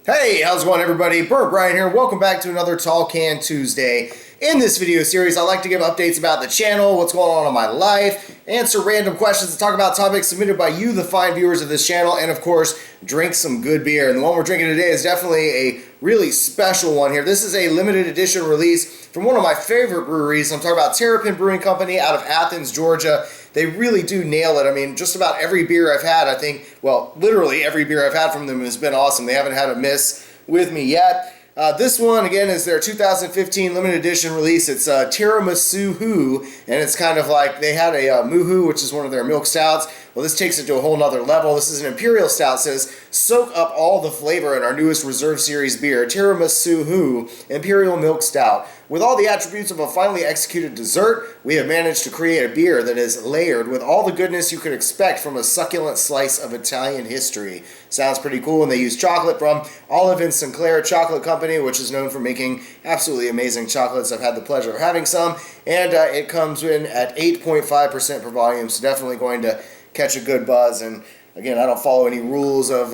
Hey, how's it going, everybody? BurntBrian here. Welcome back to another Tall Can Tuesday. In this video series, I like to give updates about the channel, what's going on in my life, answer random questions, and talk about topics submitted by you, the fine viewers of this channel, and of course, drink some good beer. And the one we're drinking today is definitely a really special one here. This is a limited edition release from one of my favorite breweries. I'm talking about Terrapin Brewing Company out of Athens, Georgia. They really do nail it. I mean, just about every beer I've had, I think, well, literally every beer I've had from them has been awesome. They haven't had a miss with me yet. This one, again, is their 2015 limited edition release. It's Tiramisu-Hoo, and it's kind of like they had a Moo-Hoo, which is one of their milk stouts. Well, this takes it to a whole nother level. This is an Imperial Stout. It says, soak up all the flavor in our newest Reserve Series beer, Tiramisu-Hoo Imperial Milk Stout. With all the attributes of a finely executed dessert, we have managed to create a beer that is layered with all the goodness you could expect from a succulent slice of Italian history. Sounds pretty cool, and they use chocolate from Olive and Sinclair Chocolate Company, which is known for making absolutely amazing chocolates. I've had the pleasure of having some, and it comes in at 8.5% per volume, so definitely going to catch a good buzz. And again, I don't follow any rules of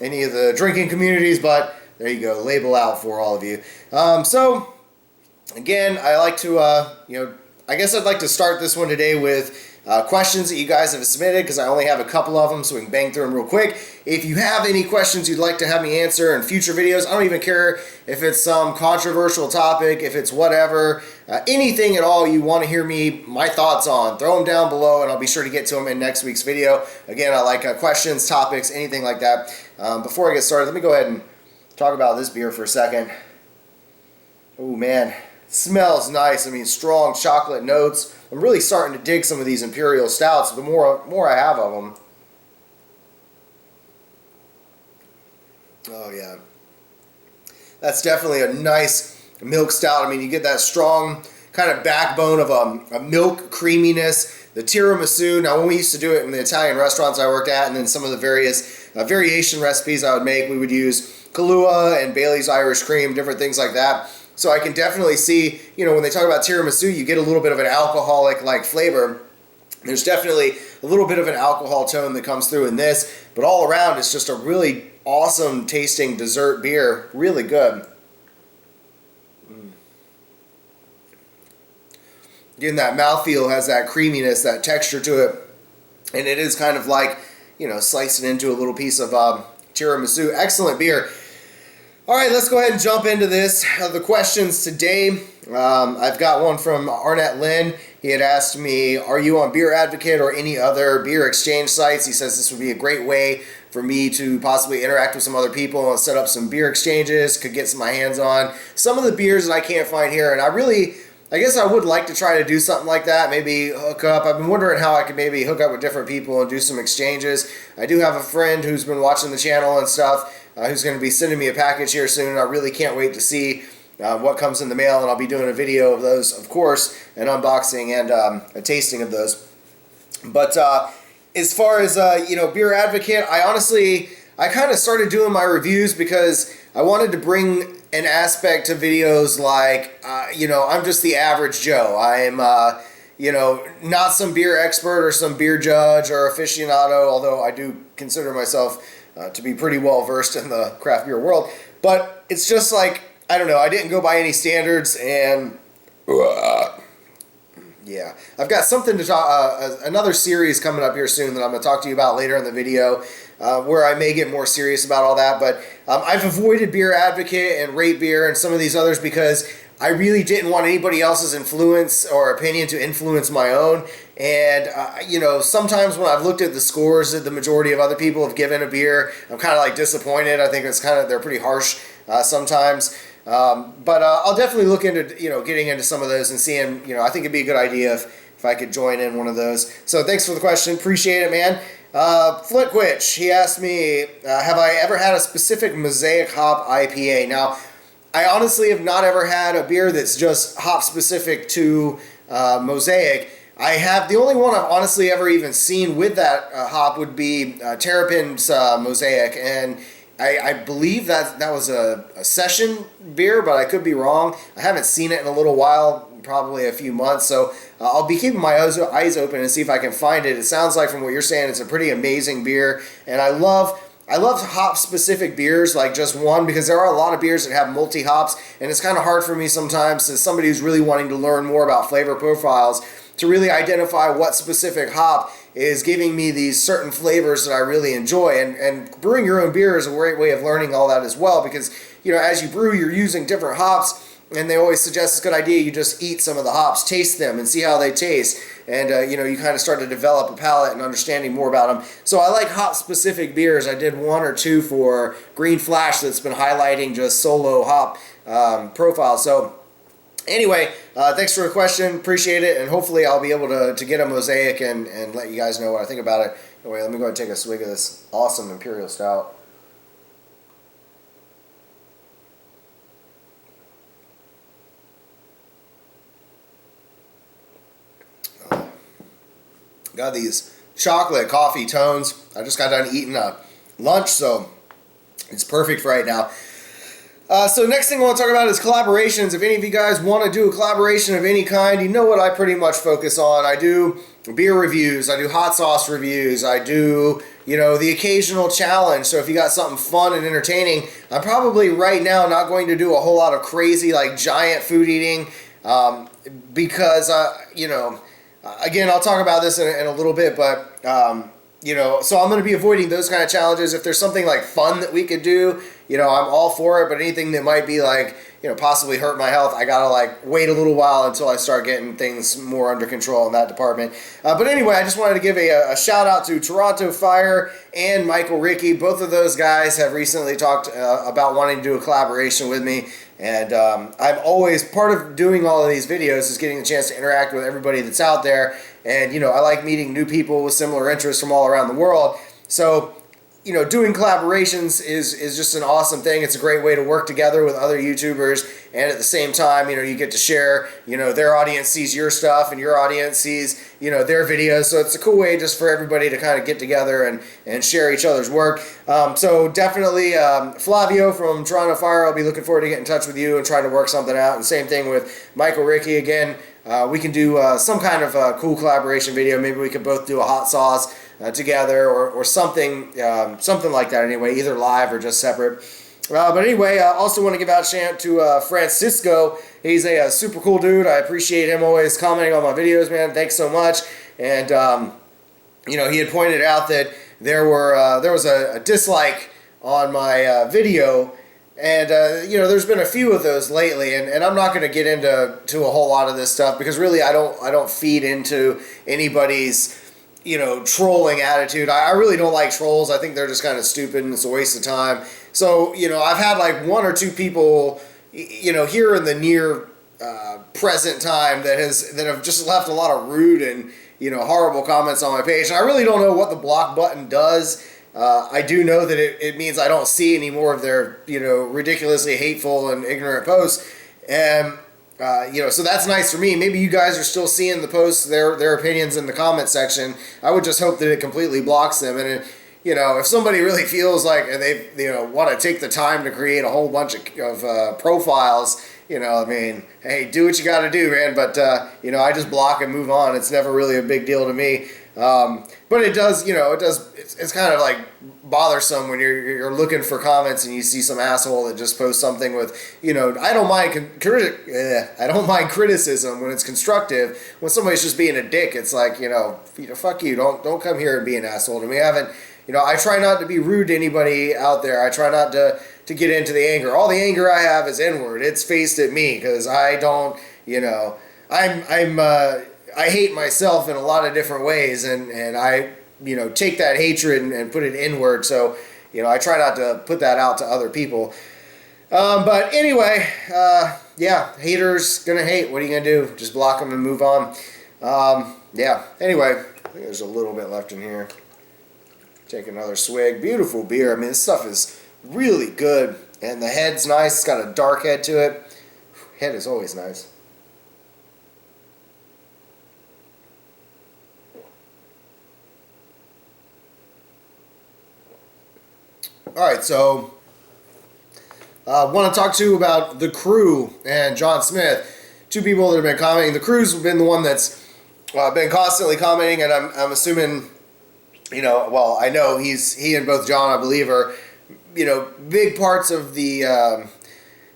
any of the drinking communities, but there you go, label out for all of you. So again, I like to, I guess I'd like to start this one today with questions that you guys have submitted, because I only have a couple of them, so we can bang through them real quick. If you have any questions you'd like to have me answer in future videos, I don't even care if it's some controversial topic, if it's whatever, anything at all you want to hear my thoughts on, throw them down below, and I'll be sure to get to them in next week's video. Again, I like questions, topics, anything like that. Before I get started, let me go ahead and talk about this beer for a second. Oh man, smells nice. I mean, strong chocolate notes. I'm really starting to dig some of these Imperial Stouts the more I have of them. Oh yeah, that's definitely a nice milk stout. I mean, you get that strong kind of backbone of a milk creaminess. The tiramisu, now when we used to do it in the Italian restaurants I worked at, and then some of the various variation recipes I would make, we would use Kahlua and Bailey's Irish Cream, different things like that. So I can definitely see, when they talk about tiramisu, you get a little bit of an alcoholic-like flavor. There's definitely a little bit of an alcohol tone that comes through in this, but all around it's just a really awesome tasting dessert beer. Really good. Again, that mouthfeel has that creaminess, that texture to it, and it is kind of like, slicing into a little piece of tiramisu. Excellent beer. All right, let's go ahead and jump into this. The questions today, I've got one from Arnett Lynn. He had asked me, are you on Beer Advocate or any other beer exchange sites? He says this would be a great way for me to possibly interact with some other people and set up some beer exchanges, could get my hands on some of the beers that I can't find here. And I guess I would like to try to do something like that, maybe hook up. I've been wondering how I could maybe hook up with different people and do some exchanges. I do have a friend who's been watching the channel and stuff, who's going to be sending me a package here soon. I really can't wait to see what comes in the mail, and I'll be doing a video of those, of course, an unboxing and a tasting of those. But as far as, Beer Advocate, I kind of started doing my reviews because I wanted to bring an aspect to videos like, I'm just the average Joe. I'm, not some beer expert or some beer judge or aficionado, although I do consider myself to be pretty well versed in the craft beer world. But it's just like, I don't know, I didn't go by any standards, and yeah, I've got something to talk, another series coming up here soon that I'm going to talk to you about later in the video, where I may get more serious about all that. But I've avoided Beer Advocate and Rate Beer and some of these others because I really didn't want anybody else's influence or opinion to influence my own. And, sometimes when I've looked at the scores that the majority of other people have given a beer, I'm kind of like disappointed. I think they're pretty harsh sometimes. But I'll definitely look into, getting into some of those and seeing, I think it'd be a good idea if I could join in one of those. So thanks for the question. Appreciate it, man. Flitquitch, he asked me, have I ever had a specific Mosaic hop IPA? Now, I honestly have not ever had a beer that's just hop specific to Mosaic. I have, the only one I've honestly ever even seen with that hop would be Terrapin's Mosaic, and I believe that was a session beer, but I could be wrong. I haven't seen it in a little while, probably a few months, so I'll be keeping my eyes open and see if I can find it. It sounds like, from what you're saying, it's a pretty amazing beer, and I love I love hop-specific beers, like just one, because there are a lot of beers that have multi-hops, and it's kind of hard for me sometimes, as somebody who's really wanting to learn more about flavor profiles, to really identify what specific hop is giving me these certain flavors that I really enjoy. And brewing your own beer is a great way of learning all that as well, because, you know, as you brew, you're using different hops, and they always suggest it's a good idea you just eat some of the hops, taste them, and see how they taste. And, you know, you kind of start to develop a palate and understanding more about them. So I like hop-specific beers. I did 1 or 2 for Green Flash that's been highlighting just solo hop profiles. So anyway, thanks for the question. Appreciate it. And hopefully I'll be able to get a mosaic and let you guys know what I think about it. Anyway, let me go ahead and take a swig of this awesome Imperial Stout. Got these chocolate coffee tones. I just got done eating lunch, so it's perfect for right now. So next thing I want to talk about is collaborations. If any of you guys want to do a collaboration of any kind, you know what I pretty much focus on. I do beer reviews, I do hot sauce reviews, I do, you know, the occasional challenge. So if you got something fun and entertaining, I'm probably right now not going to do a whole lot of crazy, like, giant food eating, because, you know, again, I'll talk about this in a little bit, but, you know, so I'm going to be avoiding those kind of challenges. If there's something like fun that we could do, you know, I'm all for it, but anything that might be like, you know, possibly hurt my health, I got to like wait a little while until I start getting things more under control in that department. But anyway, I just wanted to give a shout out to Toronto Fire and Michael Ricky. Both of those guys have recently talked about wanting to do a collaboration with me. And I'm always, part of doing all of these videos is getting the chance to interact with everybody that's out there. And, you know, I like meeting new people with similar interests from all around the world. So, you know, doing collaborations is just an awesome thing. It's a great way to work together with other YouTubers, and at the same time, you know, you get to share, you know, their audience sees your stuff and your audience sees, you know, their videos. So it's a cool way just for everybody to kind of get together and share each other's work. So definitely Flavio from Toronto Fire, I'll be looking forward to getting in touch with you and trying to work something out. And same thing with Michael Ricky. Again, we can do some kind of cool collaboration video. Maybe we could both do a hot sauce together, or something something like that anyway, either live or just separate. But anyway, I also want to give out a shout to Francisco. He's a super cool dude. I appreciate him always commenting on my videos, man. Thanks so much. And you know, he had pointed out that there was a dislike on my video. And, you know, there's been a few of those lately, and I'm not going to get into a whole lot of this stuff, because really I don't feed into anybody's, you know, trolling attitude. I really don't like trolls. I think they're just kind of stupid and it's a waste of time. So, you know, I've had like 1 or 2 people, you know, here in the near present time that have just left a lot of rude and, you know, horrible comments on my page. And I really don't know what the block button does. I do know that it means I don't see any more of their, you know, ridiculously hateful and ignorant posts. And, you know, so that's nice for me. Maybe you guys are still seeing the posts, their opinions in the comment section. I would just hope that it completely blocks them. And, you know, if somebody really feels like they, you know, want to take the time to create a whole bunch of profiles, you know, I mean, hey, do what you got to do, man. But, you know, I just block and move on. It's never really a big deal to me. But it does, you know, it's kind of like bothersome when you're looking for comments and you see some asshole that just posts something with, you know, I don't mind criticism when it's constructive. When somebody's just being a dick, it's like, you know, fuck you, don't come here and be an asshole to me. You know, I try not to be rude to anybody out there. I try not to get into the anger. All the anger I have is inward. It's faced at me, because I don't, you know, I hate myself in a lot of different ways, and I, you know, take that hatred and put it inward. So, you know, I try not to put that out to other people. But anyway, yeah, haters gonna hate. What are you gonna do? Just block them and move on. Yeah, anyway, I think there's a little bit left in here. Take another swig. Beautiful beer. I mean, this stuff is really good, and the head's nice. It's got a dark head to it. Head is always nice. Alright, so I want to talk to you about The Crew and John Smith. 2 people that have been commenting. The Crew's been the one that's been constantly commenting, and I'm assuming well, I know he and both John, I believe, are, big parts of the, I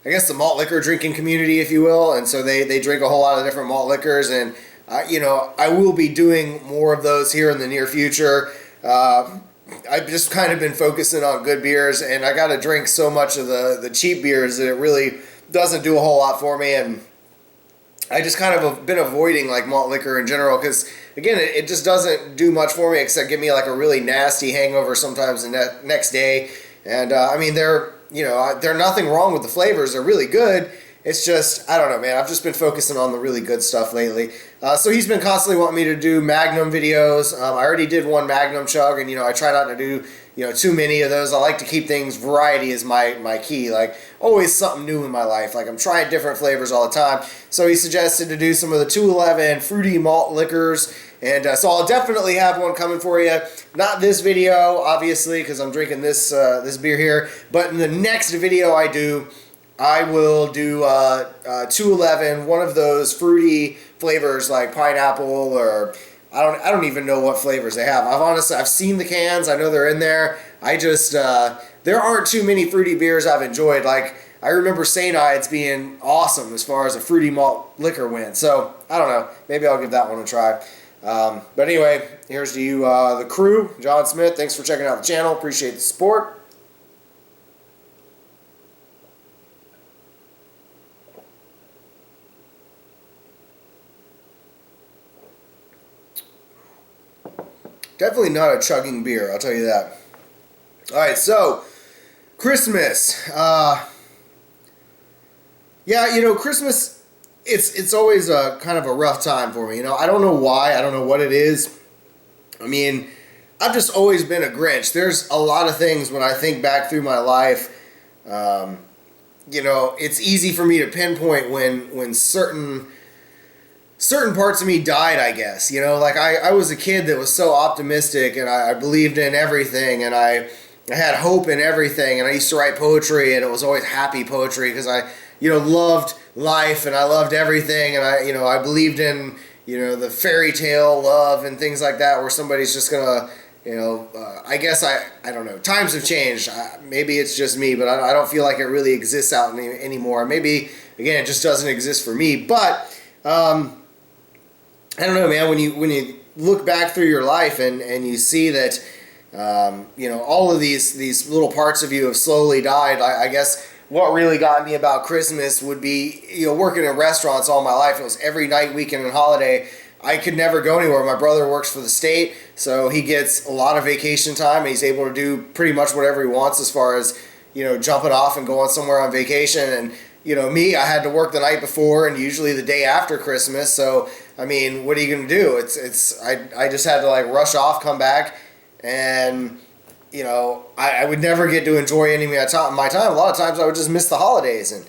guess the malt liquor drinking community, if you will. And so they drink a whole lot of different malt liquors. And, I will be doing more of those here in the near future. I've just kind of been focusing on good beers, and I got to drink so much of the cheap beers that it really doesn't do a whole lot for me. And I just kind of have been avoiding like malt liquor in general because, again, it just doesn't do much for me except give me like a really nasty hangover sometimes the next day. And I mean, they're nothing wrong with the flavors. They're really good. It's just, I don't know, man. I've just been focusing on the really good stuff lately. So he's been constantly wanting me to do Magnum videos. I already did one Magnum chug, and, I try not to do, too many of those. I like to keep things, variety is my key. Like, always something new in my life. Like, I'm trying different flavors all the time. So he suggested to do some of the 211 fruity malt liquors. And so I'll definitely have one coming for you. Not this video, obviously, because I'm drinking this beer here. But in the next video I will do 211, one of those fruity flavors like pineapple, or I don't even know what flavors they have. I've seen the cans. I know they're in there. I just there aren't too many fruity beers I've enjoyed. Like, I remember St. Ides being awesome as far as a fruity malt liquor went. So I don't know. Maybe I'll give that one a try. But anyway, here's to you, the crew. John Smith, thanks for checking out the channel. Appreciate the support. Definitely not a chugging beer, I'll tell you that. All right, so Christmas. Christmas, it's always a kind of a rough time for me. I don't know why. I don't know what it is. I mean, I've just always been a Grinch. There's a lot of things when I think back through my life. It's easy for me to pinpoint when certain parts of me died, I guess. Like I was a kid that was so optimistic, and I believed in everything, and I had hope in everything, and I used to write poetry, and it was always happy poetry because I loved life, and I loved everything, and I believed in the fairy tale love and things like that, where somebody's just gonna I guess I don't know. Times have changed. Maybe it's just me, but I don't feel like it really exists out anymore. Maybe again it just doesn't exist for me, but I don't know, man. When you look back through your life and you see that, all of these little parts of you have slowly died. I guess what really got me about Christmas would be, working in restaurants all my life. It was every night, weekend, and holiday. I could never go anywhere. My brother works for the state, so he gets a lot of vacation time, and he's able to do pretty much whatever he wants as far as, jumping off and going somewhere on vacation. And me, I had to work the night before and usually the day after Christmas. So, I mean, what are you going to do? I just had to like rush off, come back, and, I would never get to enjoy any of my time. A lot of times I would just miss the holidays, and,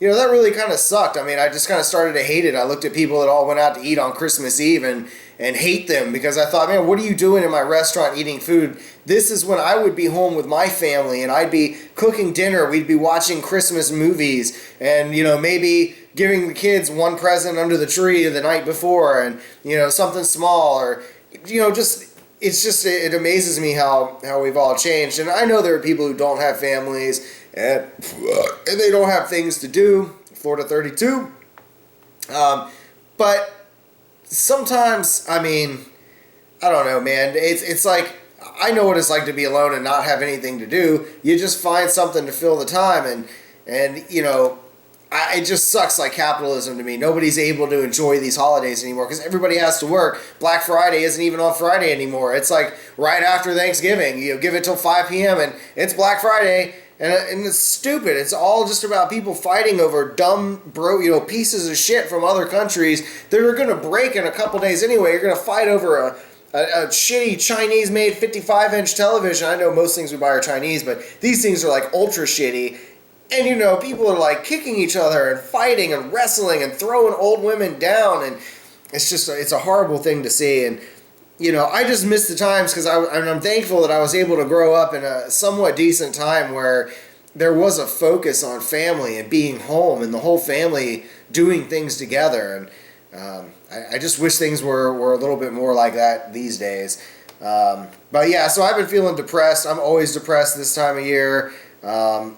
that really kind of sucked. I mean, I just kind of started to hate it. I looked at people that all went out to eat on Christmas Eve and hate them because I thought, man, what are you doing in my restaurant eating food? This is when I would be home with my family, and I'd be cooking dinner. We'd be watching Christmas movies and, maybe giving the kids one present under the tree the night before, and, something small, or, it amazes me how we've all changed. And I know there are people who don't have families and they don't have things to do. Florida 32. But sometimes, I mean, I don't know, man. It's like, I know what it's like to be alone and not have anything to do. You just find something to fill the time, and it just sucks like capitalism to me. Nobody's able to enjoy these holidays anymore because everybody has to work. Black Friday isn't even on Friday anymore. It's like right after Thanksgiving. Give it till 5 p.m. and it's Black Friday, and it's stupid. It's all just about people fighting over dumb, pieces of shit from other countries that are going to break in a couple days anyway. You're going to fight over a shitty Chinese-made 55-inch television. I know most things we buy are Chinese, but these things are like ultra shitty. And, people are like kicking each other and fighting and wrestling and throwing old women down. And it's a horrible thing to see. And, I just miss the times because I'm thankful that I was able to grow up in a somewhat decent time where there was a focus on family and being home and the whole family doing things together. And I just wish things were a little bit more like that these days. But yeah, so I've been feeling depressed. I'm always depressed this time of year. I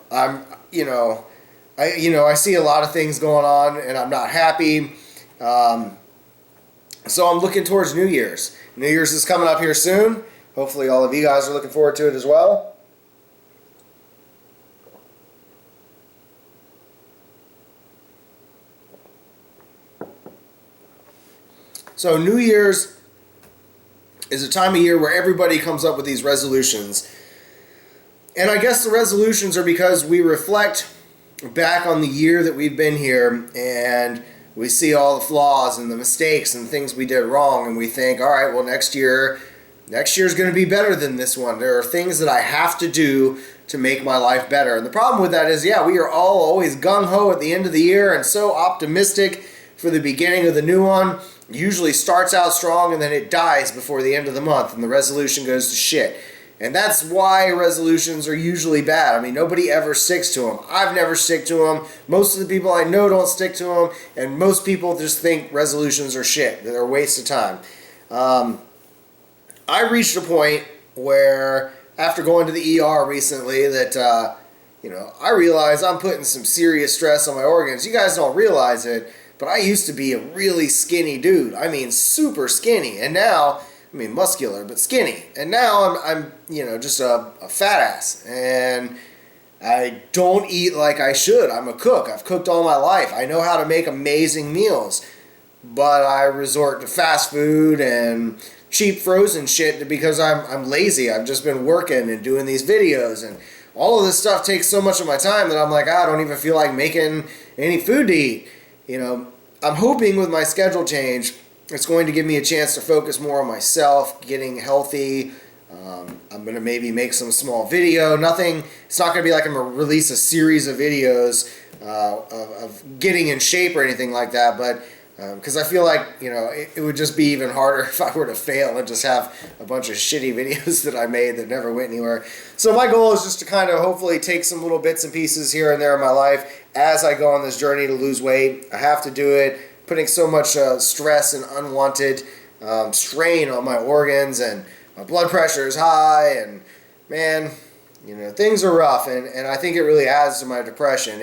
see a lot of things going on, and I'm not happy. So I'm looking towards New Year's. New Year's is coming up here soon. Hopefully all of you guys are looking forward to it as well. So New Year's is a time of year where everybody comes up with these resolutions. And I guess the resolutions are because we reflect back on the year that we've been here, and we see all the flaws and the mistakes and things we did wrong, and we think, all right, well, next year's going to be better than this one. There are things that I have to do to make my life better. And the problem with that is, yeah, we are all always gung-ho at the end of the year and so optimistic for the beginning of the new one. Usually starts out strong and then it dies before the end of the month and the resolution goes to shit. And that's why resolutions are usually bad. I mean, nobody ever sticks to them. I've never stick to them. Most of the people I know don't stick to them. And most people just think resolutions are shit. They're a waste of time. I reached a point where, after going to the ER recently, that, I realize I'm putting some serious stress on my organs. You guys don't realize it, but I used to be a really skinny dude. I mean, super skinny. And now, muscular, but skinny. And now I'm just a fat ass. And I don't eat like I should. I'm a cook. I've cooked all my life. I know how to make amazing meals. But I resort to fast food and cheap frozen shit because I'm lazy. I've just been working and doing these videos, and all of this stuff takes so much of my time that I'm like, I don't even feel like making any food to eat. I'm hoping with my schedule change, it's going to give me a chance to focus more on myself, getting healthy. I'm going to maybe make some small video. It's not going to be like I'm going to release a series of videos of getting in shape or anything like that, but because I feel like, it would just be even harder if I were to fail and just have a bunch of shitty videos that I made that never went anywhere. So my goal is just to kind of hopefully take some little bits and pieces here and there in my life as I go on this journey to lose weight. I have to do it, putting so much stress and unwanted strain on my organs, and my blood pressure is high, and man, things are rough, and I think it really adds to my depression.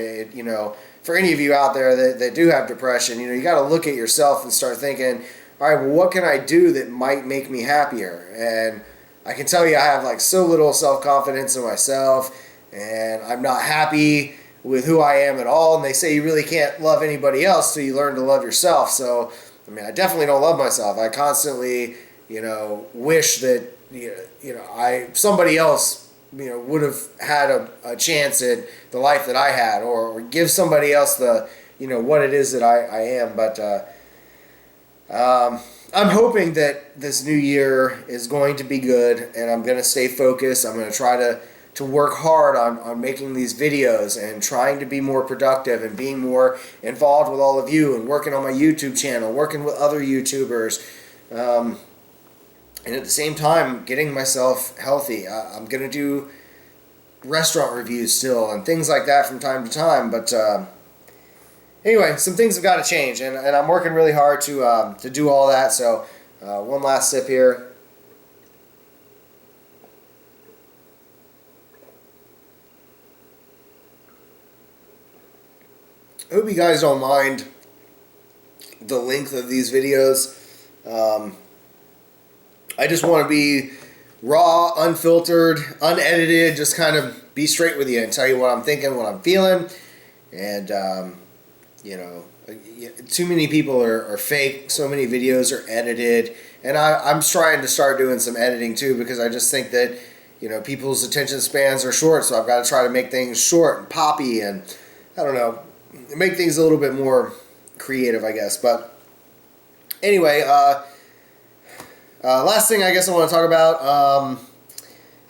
For any of you out there that do have depression, you got to look at yourself and start thinking, all right, well, what can I do that might make me happier? And I can tell you I have like so little self-confidence in myself, and I'm not happy with who I am at all. And they say you really can't love anybody else till you learn to love yourself. So, I definitely don't love myself. I constantly, wish that, somebody else would have had a chance at the life that I had, or give somebody else the, what it is that I am. But I'm hoping that this new year is going to be good, and I'm going to stay focused. I'm going to try to work hard on making these videos and trying to be more productive and being more involved with all of you, and working on my YouTube channel, working with other YouTubers. And at the same time, getting myself healthy. I'm going to do restaurant reviews still and things like that from time to time. But anyway, some things have got to change. And I'm working really hard to do all that. So one last sip here. I hope you guys don't mind the length of these videos. I just want to be raw, unfiltered, unedited, just kind of be straight with you and tell you what I'm thinking, what I'm feeling. And, too many people are fake. So many videos are edited. And I'm trying to start doing some editing too, because I just think that, people's attention spans are short. So I've got to try to make things short and poppy and, I don't know, make things a little bit more creative, I guess. But anyway, last thing I guess I want to talk about,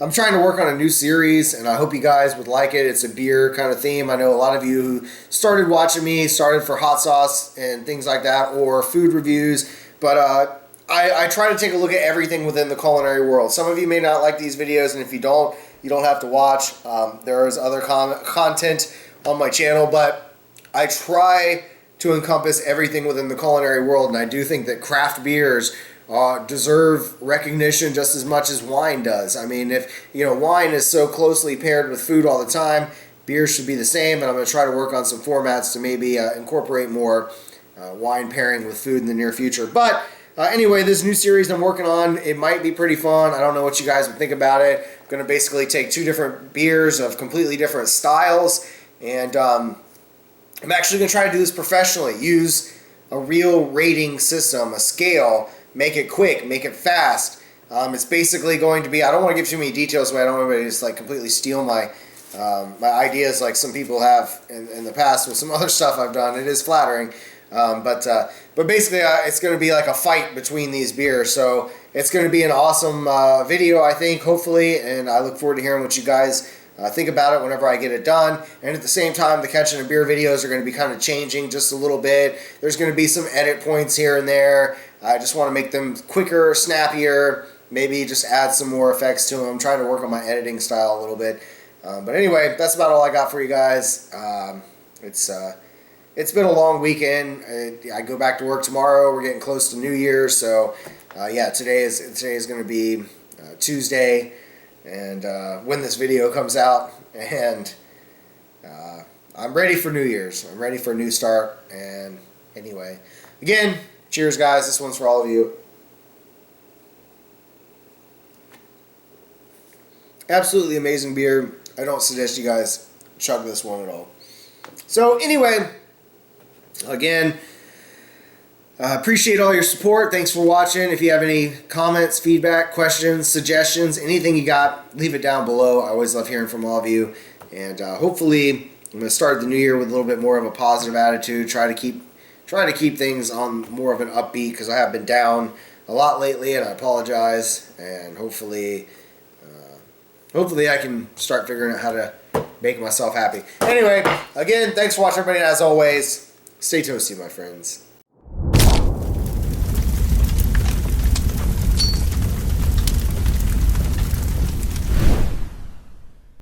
I'm trying to work on a new series, and I hope you guys would like it. It's a beer kind of theme. I know a lot of you who started watching me started for hot sauce and things like that, or food reviews, but I try to take a look at everything within the culinary world. Some of you may not like these videos, and if you don't have to watch. There is other content on my channel, but I try to encompass everything within the culinary world, and I do think that craft beers deserve recognition just as much as wine does. I mean, if wine is so closely paired with food all the time, beer should be the same. And I'm going to try to work on some formats to maybe incorporate more wine pairing with food in the near future. But anyway, this new series I'm working on, it might be pretty fun. I don't know what you guys would think about it. I'm going to basically take 2 different beers of completely different styles, and I'm actually going to try to do this professionally. Use a real rating system, a scale. Make it quick, make it fast. It's basically going to be, I don't want to give too many details, but I don't want anybody to just like completely steal my ideas like some people have in the past with some other stuff I've done. It is flattering. But basically it's going to be like a fight between these beers. So it's going to be an awesome video, I think, hopefully, and I look forward to hearing what you guys think about it whenever I get it done. And at the same time, the Catching a Beer videos are going to be kind of changing just a little bit. There's going to be some edit points here and there. I just want to make them quicker, snappier, maybe just add some more effects to them. I'm trying to work on my editing style a little bit. But anyway, that's about all I got for you guys. It's been a long weekend. I go back to work tomorrow. We're getting close to New Year's, so yeah, today is going to be Tuesday, and when this video comes out, and I'm ready for New Year's. I'm ready for a new start. And anyway, again, cheers, guys. This one's for all of you. Absolutely amazing beer. I don't suggest you guys chug this one at all. So anyway, again, appreciate all your support. Thanks for watching. If you have any comments, feedback, questions, suggestions, anything you got, leave it down below. I always love hearing from all of you. And hopefully, I'm going to start the new year with a little bit more of a positive attitude. Try to keep things on more of an upbeat, because I have been down a lot lately, and I apologize. And hopefully I can start figuring out how to make myself happy. Anyway, again, thanks for watching, everybody, and as always, stay toasty, my friends.